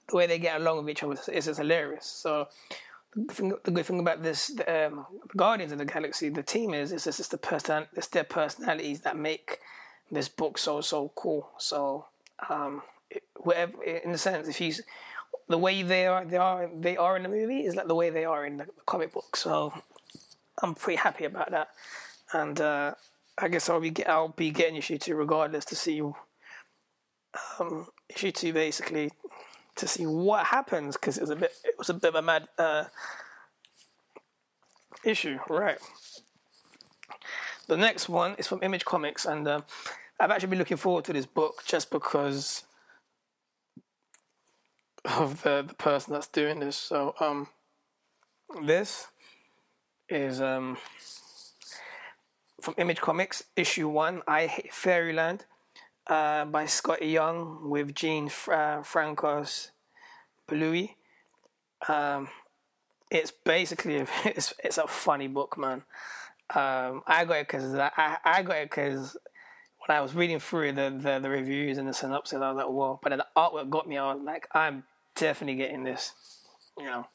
Speaker 1: the way they get along with each other is just hilarious. So the good thing about this, the Guardians of the Galaxy, the team it's their personalities that make this book so cool. So whatever, in a sense, the way they are in the movie is like the way they are in the comic book. So I'm pretty happy about that, and I guess I'll be getting issue 2 regardless to see issue 2 basically to see what happens, because it was a bit of a mad issue, right? The next one is from Image Comics, and I've actually been looking forward to this book just because of the person that's doing this. So this is from Image Comics, issue 1, I Hate Fairyland, by Scotty Young with Gene Francos Belui. It's basically it's a funny book, man. I got it because I got it because when I was reading through the reviews and the synopsis, I was like, whoa. But then the artwork got me. I was like, I'm definitely getting this. You know,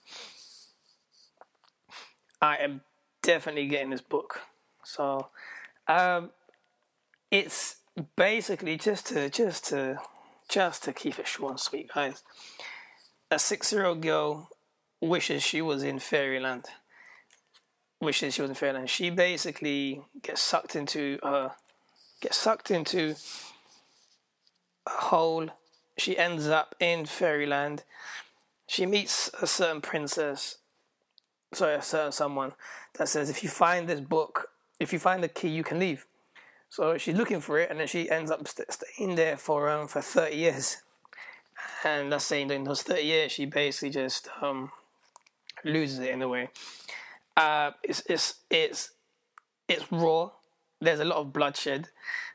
Speaker 1: I am definitely getting this book. So, it's basically just to keep it short and sweet, guys. A 6-year-old girl wishes she was in Fairyland. She basically gets sucked into a hole. She ends up in Fairyland. She meets a certain someone that says, if you find this book, if you find the key, you can leave. So she's looking for it, and then she ends up staying there for 30 years. And that's saying that in those 30 years, she basically just loses it in a way. It's raw. There's a lot of bloodshed.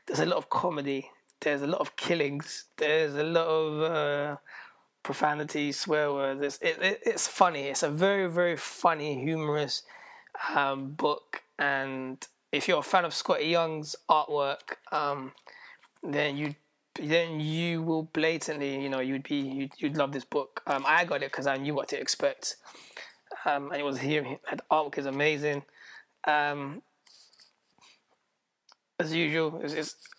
Speaker 1: There's a lot of comedy. There's a lot of killings. There's a lot of profanity, swear words. It's funny. It's a very, very funny, humorous book. And if you're a fan of Scotty Young's artwork, then you will blatantly, you'd love this book. I got it because I knew what to expect. And it was here. The artwork is amazing. As usual,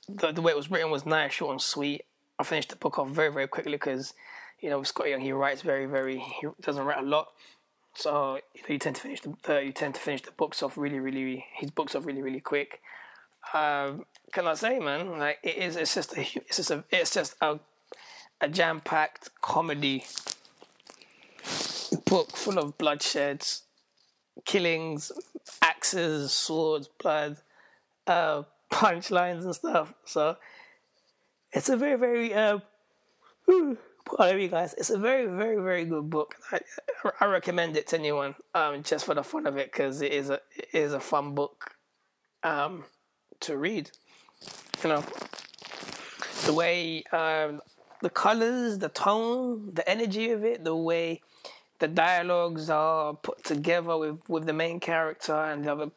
Speaker 1: the way it was written was nice, short and sweet. I finished the book off very, very quickly because, with Scotty Young, he writes he doesn't write a lot. So you tend to finish the books off really, really. His books off really, really quick. Can I say, man? Like it's just a jam-packed comedy book full of bloodsheds, killings, axes, swords, blood, punchlines and stuff. So it's a very, very pardon me, guys. It's a very, very, very good book. I recommend it to anyone, just for the fun of it, because it is a fun book to read. The way the colors, the tone, the energy of it, the way the dialogues are put together with the main character and the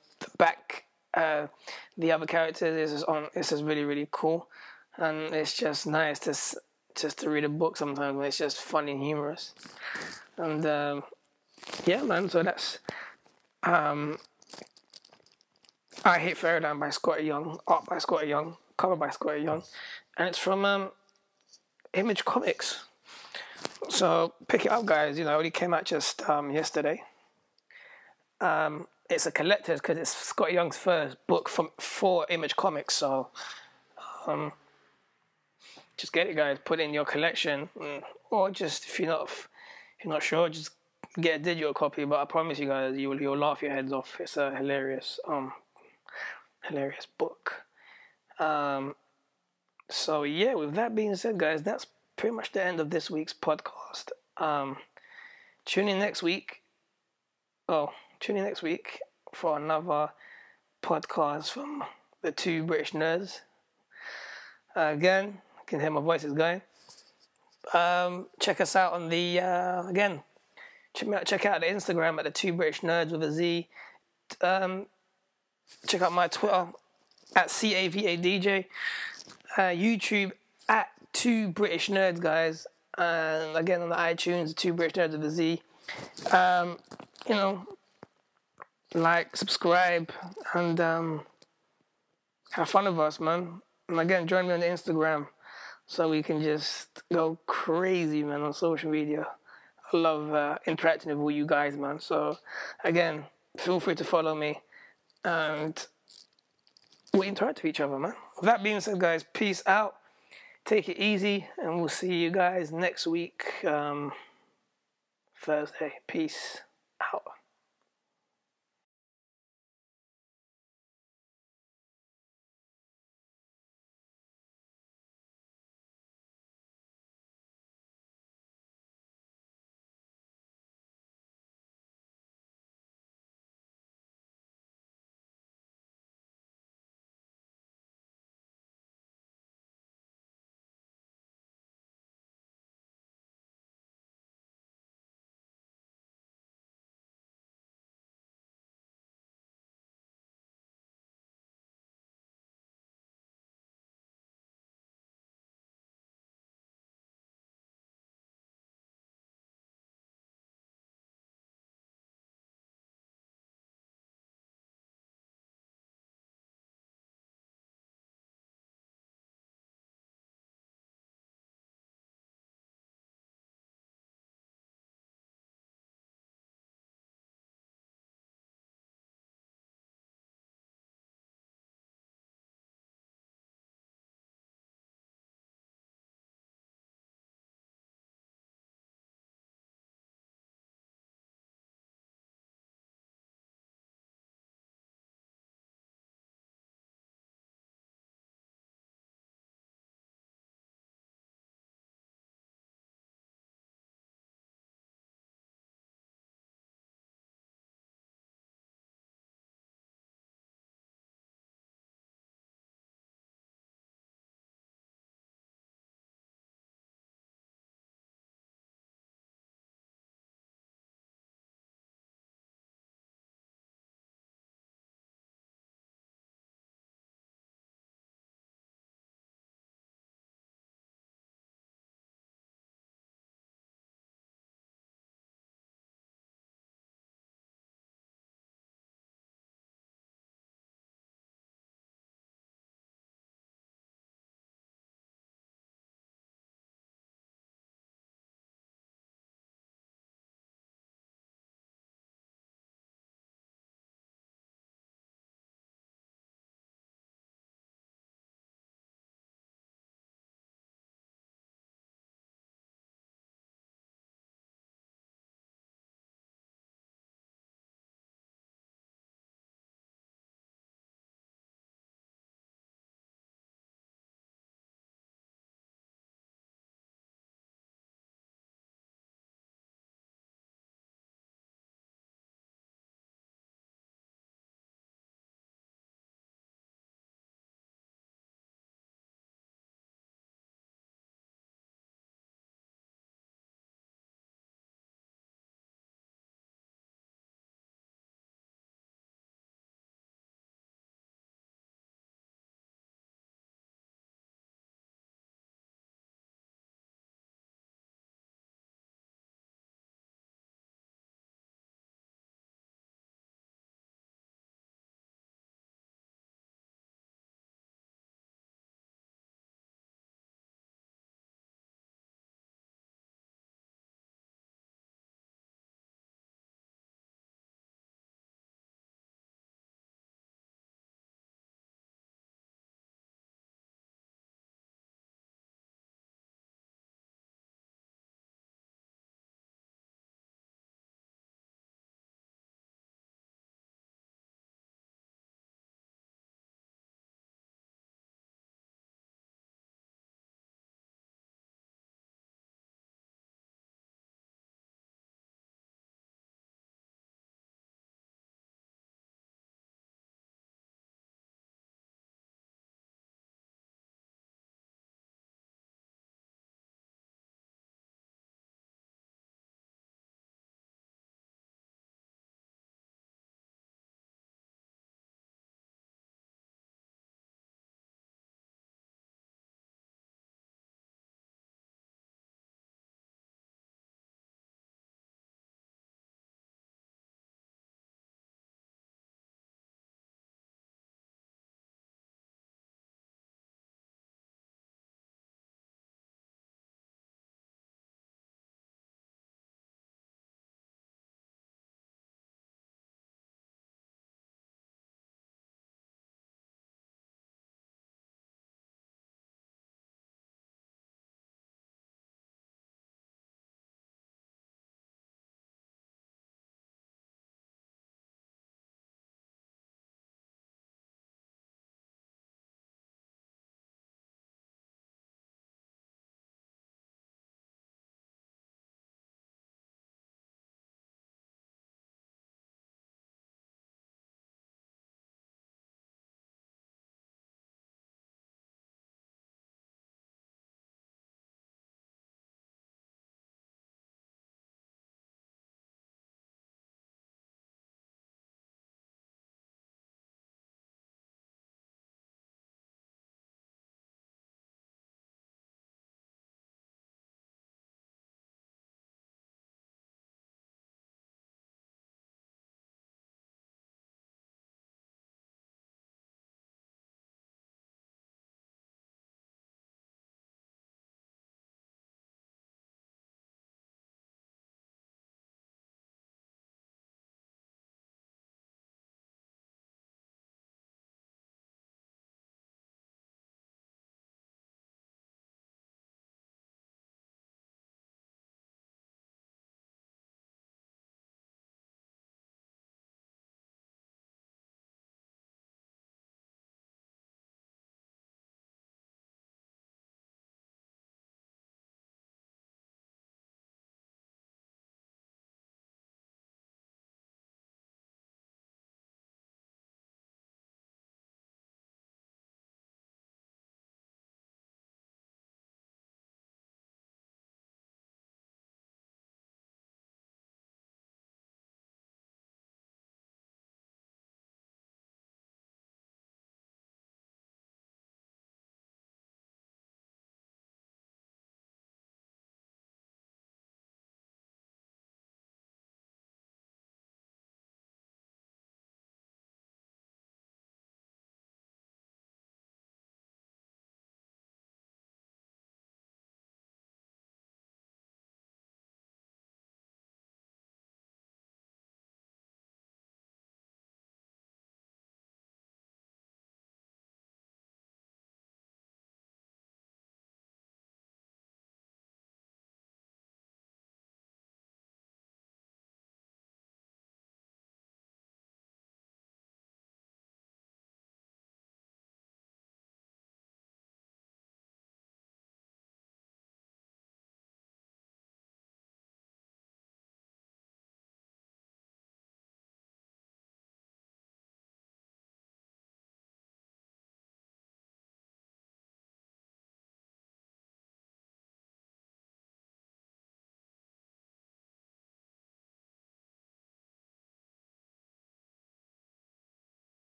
Speaker 1: other characters is just really, really cool. And it's just nice to read a book sometimes when it's just funny and humorous. And yeah, man, so that's I Hate Fairyland by Scotty Young, art by Scotty Young, cover by Scotty Young, and it's from Image Comics. So pick it up, guys. It only came out just yesterday. It's a collector's because it's Scotty Young's first book for Image Comics. So just get it, guys. Put it in your collection, or just if you're not sure, just get a digital copy. But I promise you guys, you'll laugh your heads off. It's a hilarious book. So yeah, with that being said, guys, that's pretty much the end of this week's podcast. Tune in next week for another podcast from the Two British Nerds. Again, I can hear my voice is going. Check us out on the check out the Instagram at the Two British Nerds with a Z. Check out my Twitter at CAVADJ. YouTube at Two British Nerds, guys. And again on the iTunes, Two British Nerds with a Z. Like, subscribe, and have fun with us, man. And again, join me on the Instagram so we can just go crazy, man, on social media. I love interacting with all you guys, man. So again, feel free to follow me, and we interact with each other, man. With that being said, guys, peace out. take it easy, and we'll see you guys next week, Thursday. Peace out.